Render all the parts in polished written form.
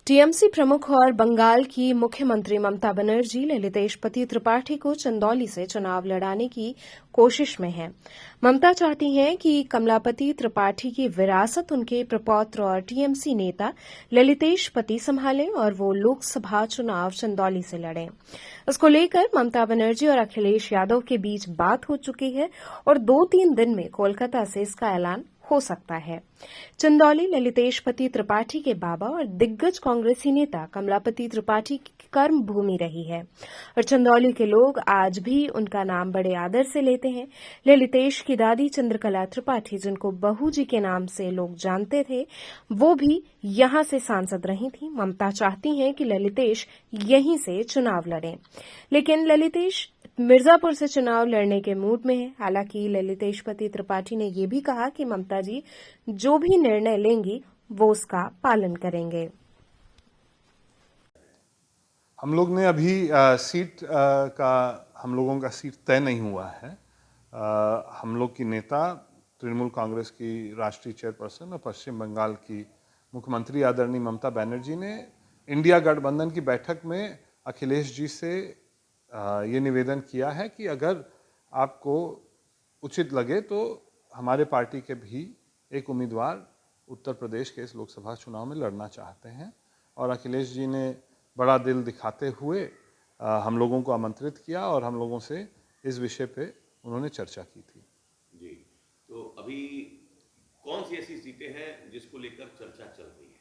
TMC प्रमुख और बंगाल की मुख्यमंत्री ममता बनर्जी ललितेशपति त्रिपाठी को चंदौली से चुनाव लड़ाने की कोशिश में हैं। ममता चाहती हैं कि कमलापति त्रिपाठी की विरासत उनके प्रपौत्र और टीएमसी नेता ललितेशपति संभालें और वो लोकसभा चुनाव चंदौली से लड़ें। इसको लेकर ममता बनर्जी और अखिलेश यादव के बीच बात हो चुकी है और 2-3 दिन में कोलकाता से इसका ऐलान हो सकता है। चंदौली ललितेशपति त्रिपाठी के बाबा और दिग्गज कांग्रेसी नेता कमलापति त्रिपाठी की कर्म भूमि रही है और चंदौली के लोग आज भी उनका नाम बड़े आदर से लेते हैं। ललितेश की दादी चंद्रकला त्रिपाठी, जिनको बहू जी के नाम से लोग जानते थे, वो भी यहां से सांसद रही थी। ममता चाहती हैं कि ललितेश यहीं से चुनाव लड़ें, लेकिन ललितेश मिर्जापुर से चुनाव लड़ने के मूड में है। हालांकि ललितेशपति त्रिपाठी ने यह भी कहा कि ममता जी जो भी निर्णय लेंगी वो उसका पालन करेंगे। हम लोग ने अभी सीट का हम लोगों का सीट तय नहीं हुआ है। हम लोग की नेता तृणमूल कांग्रेस की राष्ट्रीय चेयरपर्सन और पश्चिम बंगाल की मुख्यमंत्री आदरणीय ममता बनर्जी ने इंडिया गठबंधन की बैठक में अखिलेश जी से ये निवेदन किया है कि अगर आपको उचित लगे तो हमारे पार्टी के भी एक उम्मीदवार उत्तर प्रदेश के इस लोकसभा चुनाव में लड़ना चाहते हैं और अखिलेश जी ने बड़ा दिल दिखाते हुए हम लोगों को आमंत्रित किया और हम लोगों से इस विषय पे उन्होंने चर्चा की थी। जी, तो अभी कौन सी ऐसी सीटें हैं जिसको लेकर चर्चा चल रही है?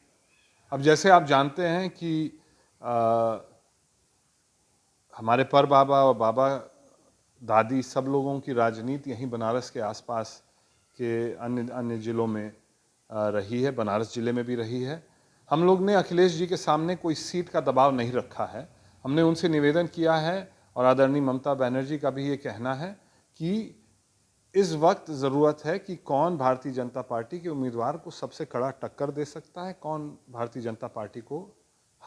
अब जैसे आप जानते हैं कि हमारे पर बाबा और बाबा दादी सब लोगों की राजनीति यहीं बनारस के आसपास के अन्य जिलों में रही है, बनारस जिले में भी रही है। हम लोग ने अखिलेश जी के सामने कोई सीट का दबाव नहीं रखा है। हमने उनसे निवेदन किया है और आदरणीय ममता बनर्जी का भी ये कहना है कि इस वक्त ज़रूरत है कि कौन भारतीय जनता पार्टी के उम्मीदवार को सबसे कड़ा टक्कर दे सकता है, कौन भारतीय जनता पार्टी को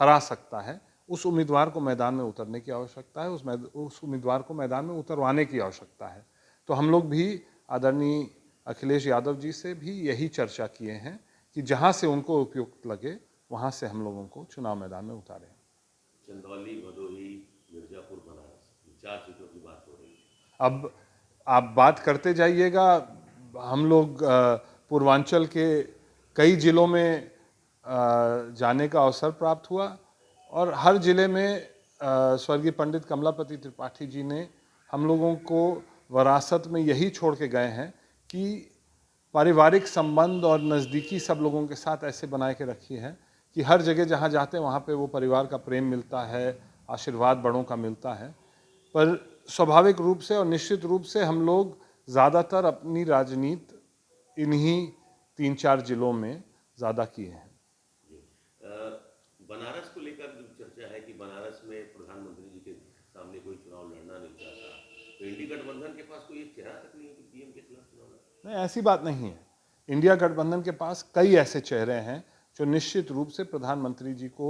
हरा सकता है। उस उम्मीदवार को मैदान में उतरने की आवश्यकता है, उस उम्मीदवार को मैदान में उतरवाने की आवश्यकता है। तो हम लोग भी आदरणीय अखिलेश यादव जी से भी यही चर्चा किए हैं कि जहां से उनको उपयुक्त लगे वहां से हम लोगों को चुनाव मैदान में उतारें। चंदौली, भदोही, मिर्जापुर, बनारस, 4 सीटों की बात हो रही है। अब आप बात करते जाइएगा। हम लोग पूर्वांचल के कई जिलों में जाने का अवसर प्राप्त हुआ और हर जिले में स्वर्गीय पंडित कमलापति त्रिपाठी जी ने हम लोगों को विरासत में यही छोड़ के गए हैं कि पारिवारिक संबंध और नज़दीकी सब लोगों के साथ ऐसे बनाए के रखी है कि हर जगह जहाँ जाते हैं वहाँ पे वो परिवार का प्रेम मिलता है, आशीर्वाद बड़ों का मिलता है। पर स्वाभाविक रूप से और निश्चित रूप से हम लोग ज़्यादातर अपनी राजनीति इन्हीं 3-4 जिलों में ज़्यादा किए हैं। बनारस को लेकर जो चर्चा है कि बनारस में प्रधानमंत्री जी के सामने कोई चुनाव लड़ना नहीं चाहता, तो इंडिया गठबंधन के पास कोई एक चेहरा तक नहीं है कि पीएम के खिलाफ चुनाव लड़े। नहीं, ऐसी बात नहीं है। इंडिया गठबंधन के पास कई ऐसे चेहरे हैं जो निश्चित रूप से प्रधानमंत्री जी को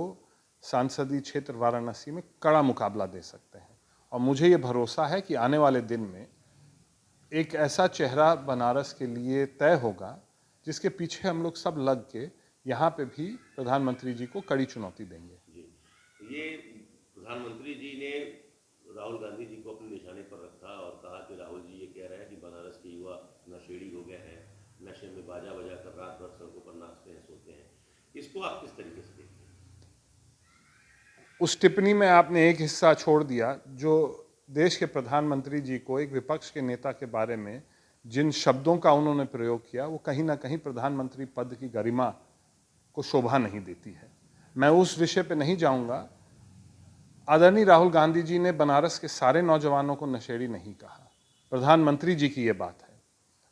सांसदीय क्षेत्र वाराणसी में कड़ा मुकाबला दे सकते हैं और मुझे ये भरोसा है कि आने वाले दिन में एक ऐसा चेहरा बनारस के लिए तय होगा जिसके पीछे हम लोग सब लग के यहाँ पे भी प्रधानमंत्री जी को कड़ी चुनौती देंगे। जी, ये प्रधानमंत्री जी ने राहुल गांधी जी को अपने निशाने पर रखा और कहा कि राहुल जी ये कह रहे हैं कि बनारस के युवा नशेड़ी हो गए हैं, नशे में बाजा बजा कर रात भर सड़कों पर नाचते हैं, सोते हैं। इसको आप किस तरीके से देखते हैं? उस टिप्पणी में आपने एक हिस्सा छोड़ दिया जो देश के प्रधानमंत्री जी को एक विपक्ष के नेता के बारे में जिन शब्दों का उन्होंने प्रयोग किया वो कहीं ना कहीं प्रधानमंत्री पद की गरिमा को शोभा नहीं देती है। मैं उस विषय पे नहीं जाऊंगा। आदरणीय राहुल गांधी जी ने बनारस के सारे नौजवानों को नशेड़ी नहीं कहा, प्रधानमंत्री जी की ये बात है।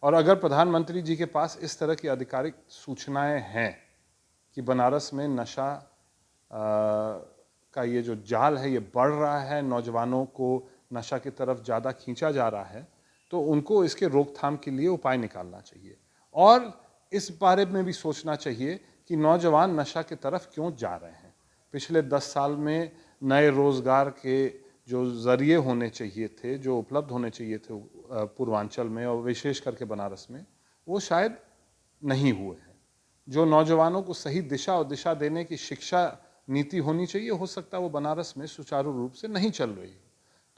और अगर प्रधानमंत्री जी के पास इस तरह की आधिकारिक सूचनाएं हैं कि बनारस में नशा का ये जो जाल है ये बढ़ रहा है, नौजवानों को नशा की तरफ ज़्यादा खींचा जा रहा है, तो उनको इसके रोकथाम के लिए उपाय निकालना चाहिए और इस बारे में भी सोचना चाहिए कि नौजवान नशा की तरफ क्यों जा रहे हैं। पिछले 10 साल में नए रोज़गार के जो ज़रिए होने चाहिए थे, जो उपलब्ध होने चाहिए थे पूर्वांचल में और विशेष करके बनारस में, वो शायद नहीं हुए हैं। जो नौजवानों को सही दिशा और दिशा देने की शिक्षा नीति होनी चाहिए। हो सकता है वो बनारस में सुचारू रूप से नहीं चल रही।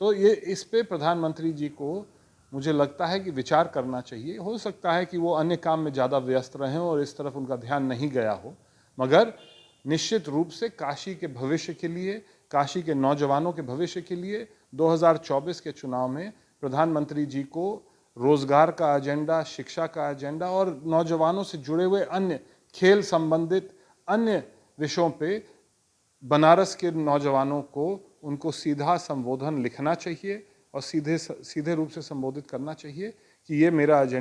तो ये इस पे प्रधानमंत्री जी को मुझे लगता है कि विचार करना चाहिए। हो सकता है कि वो अन्य काम में ज़्यादा व्यस्त रहें और इस तरफ उनका ध्यान नहीं गया हो, मगर निश्चित रूप से काशी के भविष्य के लिए, काशी के नौजवानों के भविष्य के लिए 2024 के चुनाव में प्रधानमंत्री जी को रोजगार का एजेंडा, शिक्षा का एजेंडा और नौजवानों से जुड़े हुए अन्य खेल संबंधित अन्य विषयों पे बनारस के नौजवानों को उनको सीधा संबोधन लिखना चाहिए और सीधे रूप से संबोधित करना चाहिए कि ये मेरा एजेंडा